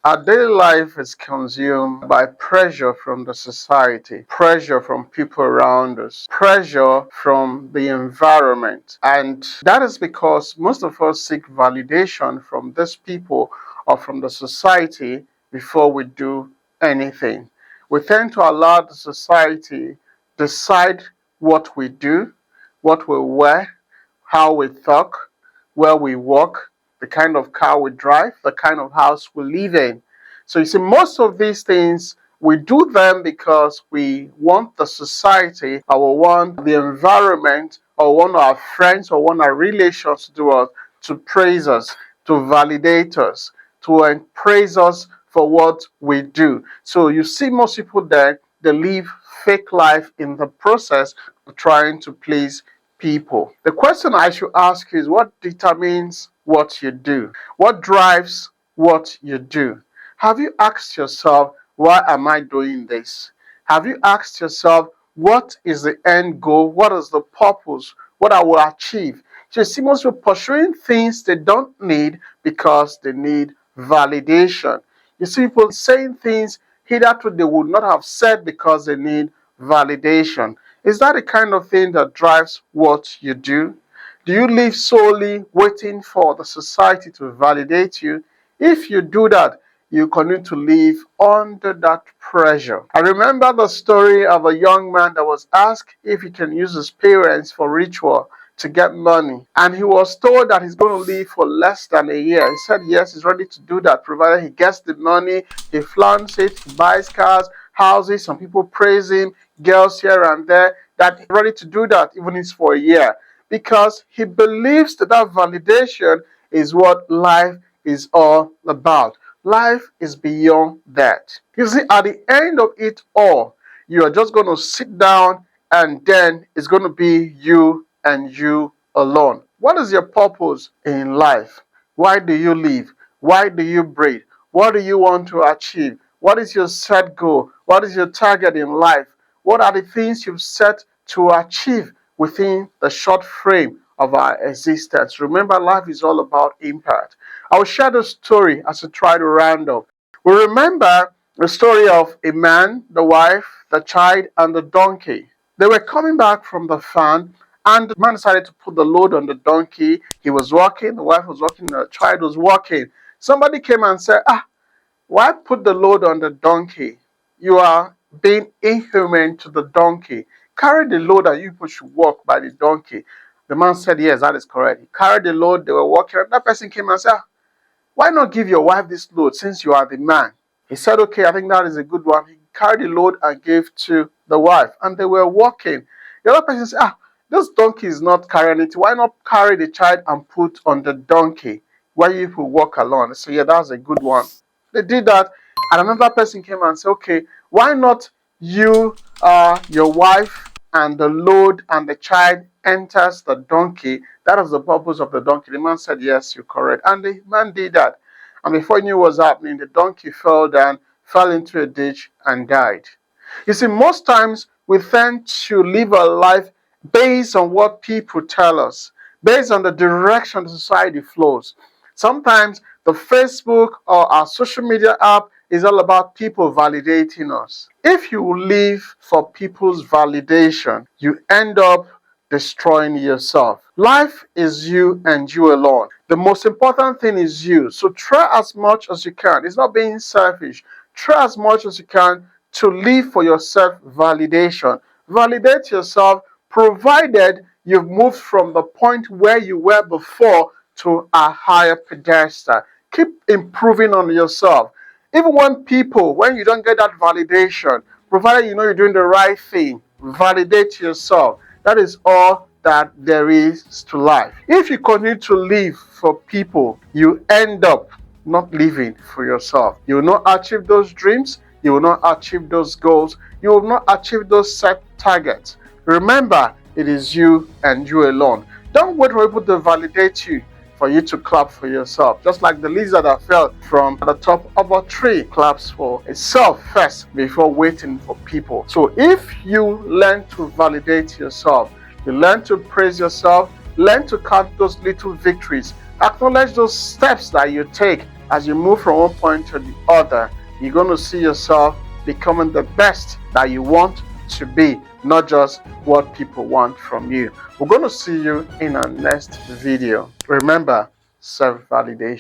Our daily life is consumed by pressure from the society, pressure from people around us, pressure from the environment. And that is because most of us seek validation from these people or from the society before we do anything. We tend to allow the society decide what we do, what we wear, how we talk, where we walk, the kind of car we drive, the kind of house we live in. So you see, most of these things we do them because we want the society, or we want the environment, or want our friends, or want our relations to do us, to praise us, to validate us, to praise us for what we do. So you see, most people there, they live fake life in the process of trying to please people. The question I should ask is, what determines what you do? What drives what you do? Have you asked yourself, why am I doing this? Have you asked yourself, what is the end goal? What is the purpose? What I will achieve? So you see, most people pursuing things they don't need because they need validation. You see people saying things hitherto they would not have said because they need validation. Is that the kind of thing that drives what you do? Do you live solely waiting for the society to validate you? If you do that, you continue to live under that pressure. I remember the story of a young man that was asked if he can use his parents for ritual to get money. And he was told that he's going to live for less than a year. He said yes, he's ready to do that, provided he gets the money, he flaunts it, he buys cars, houses, some people praise him, girls here and there, that he's ready to do that even if it's for a year. Because he believes that that validation is what life is all about. Life is beyond that. You see, at the end of it all, you are just going to sit down and then it's going to be you and you alone. What is your purpose in life? Why do you live? Why do you breathe? What do you want to achieve? What is your set goal? What is your target in life? What are the things you've set to achieve within the short frame of our existence? Remember, life is all about impact. I will share the story as I try to round up. We remember the story of a man, the wife, the child, and the donkey. They were coming back from the farm, and the man decided to put the load on the donkey. He was walking, the wife was walking, the child was walking. Somebody came and said, why put the load on the donkey? You are being inhuman to the donkey. Carry the load and you people should walk by the donkey. The man said, yes, that is correct. He carried the load, they were walking. That person came and said, why not give your wife this load since you are the man? He said, okay, I think that is a good one. He carried the load and gave to the wife, and they were walking. The other person said, this donkey is not carrying it. Why not carry the child and put on the donkey while you people walk along? They said, yeah, that's a good one. They did that, and another person came and said, okay, why not you, your wife, and the load and the child enters the donkey? That was the purpose of the donkey. The man said, yes, you're correct. And the man did that. And before he knew what was happening, the donkey fell down, fell into a ditch, and died. You see, most times we tend to live a life based on what people tell us, based on the direction the society flows. Sometimes the Facebook or our social media app is all about people validating us. If you live for people's validation, you end up destroying yourself. Life is you and you alone. The most important thing is you. So try as much as you can. It's not being selfish. Try as much as you can to live for your self-validation. Validate yourself, provided you've moved from the point where you were before to a higher pedestal. Keep improving on yourself. Even when you don't get that validation, provided you know you're doing the right thing, validate yourself. That is all that there is to life. If you continue to live for people, you end up not living for yourself. You will not achieve those dreams. You will not achieve those goals. You will not achieve those set targets. Remember, it is you and you alone. Don't wait for people to validate you for you to clap for yourself. Just like the lizard that fell from the top of a tree claps for itself first before waiting for people. So if you learn to validate yourself, you learn to praise yourself, learn to count those little victories, acknowledge those steps that you take, as you move from one point to the other, you're going to see yourself becoming the best that you want to be, not just what people want from you. We're going to see you in our next video. Remember, self-validation.